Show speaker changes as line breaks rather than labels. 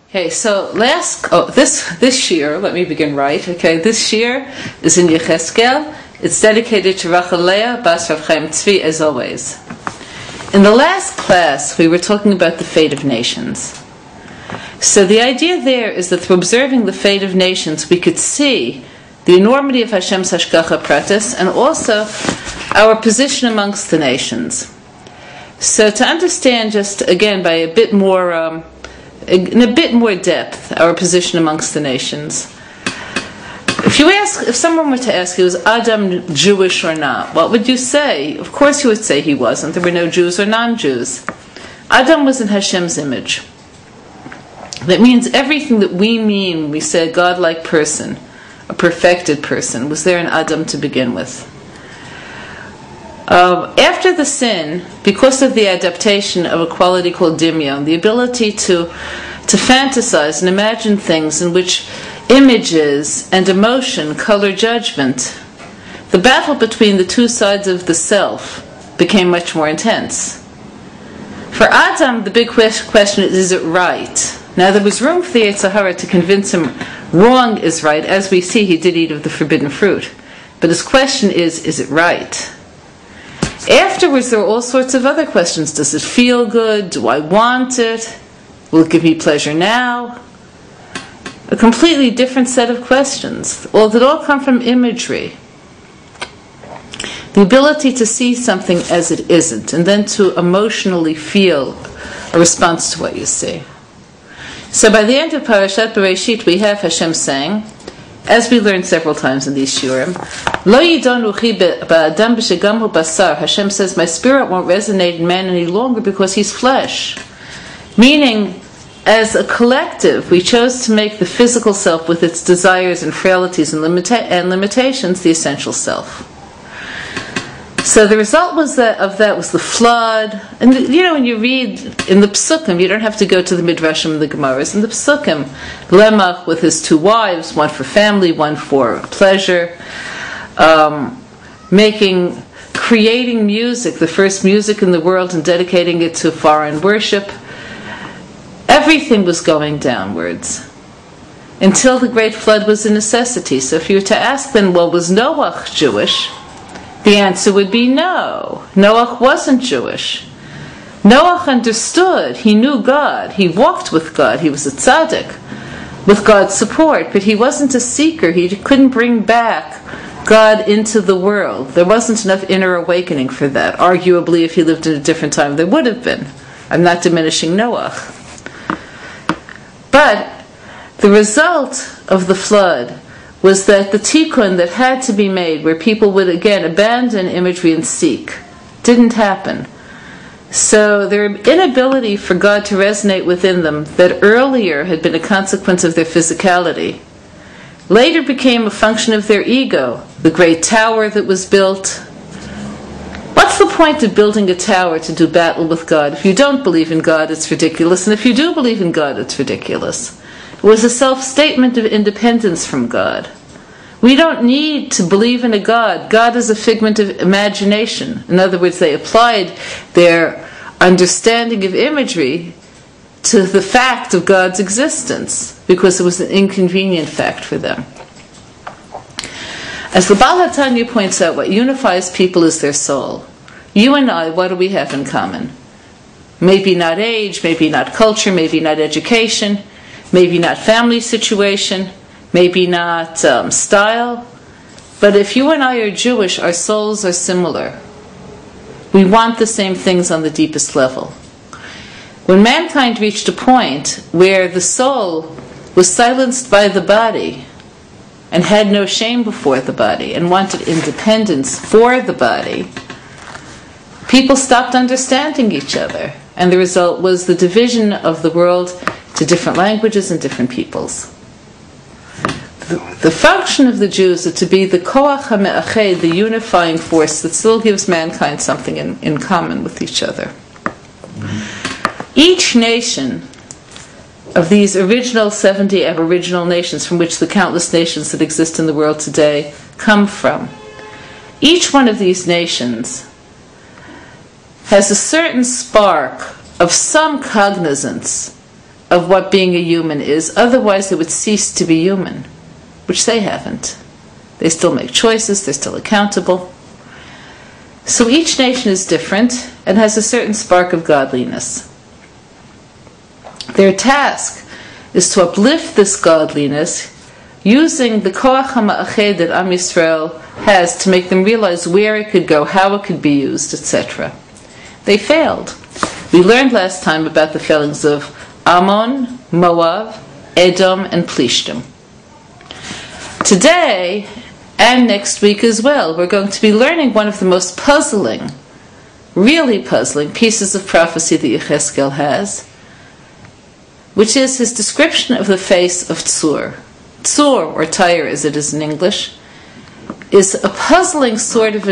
Okay, so this year, let me begin right. Okay, this year is in Yecheskel. It's dedicated to Rachel Leah Bas Rav Chaim Tzvi, as always. In the last class, we were talking about the fate of nations. So the idea there is that through observing the fate of nations, we could see the enormity of Hashem's Hashgacha Pratis and also our position amongst the nations. So to understand, just again by a bit more, in a bit more depth, our position amongst the nations. If someone were to ask you, is Adam Jewish or not? What would you say? Of course you would say he wasn't. There were no Jews or non-Jews. Adam was in Hashem's image. That means everything that we mean when we say a godlike person, a perfected person, was there in Adam to begin with. After the sin, because of the adaptation of a quality called dimyon, the ability to fantasize and imagine things in which images and emotion color judgment, the battle between the two sides of the self became much more intense. For Adam, the big question is it right? Now there was room for the Yetzer Hara to convince him wrong is right. As we see, he did eat of the forbidden fruit. But his question is it right? Afterwards, there are all sorts of other questions. Does it feel good? Do I want it? Will it give me pleasure now? A completely different set of questions. All that all come from imagery. The ability to see something as it isn't, and then to emotionally feel a response to what you see. So by the end of Parashat Bereshit, we have Hashem saying, as we learned several times in these shiurim, Lo yidon ruchi ba'adam b'shegam hu basar. Hashem says, my spirit won't resonate in man any longer because he's flesh. Meaning, as a collective, we chose to make the physical self with its desires and frailties and limitations the essential self. So the result of that was the flood. And when you read in the Psukim, you don't have to go to the Midrashim and the Gemaras. In the Psukim, Lemach with his two wives, one for family, one for pleasure, creating music, the first music in the world, and dedicating it to foreign worship. Everything was going downwards until the great flood was a necessity. So if you were to ask then, well, was Noach Jewish? The answer would be no. Noach wasn't Jewish. Noach understood. He knew God. He walked with God. He was a tzaddik with God's support, but he wasn't a seeker. He couldn't bring back God into the world. There wasn't enough inner awakening for that. Arguably, if he lived in a different time, there would have been. I'm not diminishing Noach. But the result of the flood was that the tikkun that had to be made, where people would again abandon imagery and seek, didn't happen. So their inability for God to resonate within them, that earlier had been a consequence of their physicality, later became a function of their ego. The great tower that was built. What's the point of building a tower to do battle with God? If you don't believe in God, it's ridiculous, and if you do believe in God, it's ridiculous. It was a self-statement of independence from God. We don't need to believe in a God. God is a figment of imagination. In other words, they applied their understanding of imagery to the fact of God's existence because it was an inconvenient fact for them. As the Baal HaTanya points out, what unifies people is their soul. You and I, what do we have in common? Maybe not age, maybe not culture, maybe not education, maybe not family situation, maybe not style. But if you and I are Jewish, our souls are similar. We want the same things on the deepest level. When mankind reached a point where the soul was silenced by the body and had no shame before the body and wanted independence for the body, people stopped understanding each other. And the result was the division of the world to different languages and different peoples. The function of the Jews is to be the koach ha'me'ached, the unifying force that still gives mankind something in common with each other. Each nation of these original 70 aboriginal nations from which the countless nations that exist in the world today come from, each one of these nations has a certain spark of some cognizance of what being a human is, otherwise they would cease to be human, which they haven't. They still make choices, they're still accountable. So each nation is different and has a certain spark of godliness. Their task is to uplift this godliness using the koach ha'ma'ached that Am Yisrael has to make them realize where it could go, how it could be used, etc. They failed. We learned last time about the failings of Ammon, Moab, Edom, and Plishtim. Today, and next week as well, we're going to be learning one of the most puzzling, really puzzling pieces of prophecy that Yecheskel has, which is his description of the face of Tzur. Tzur, or Tyre as it is in English, is a puzzling sort of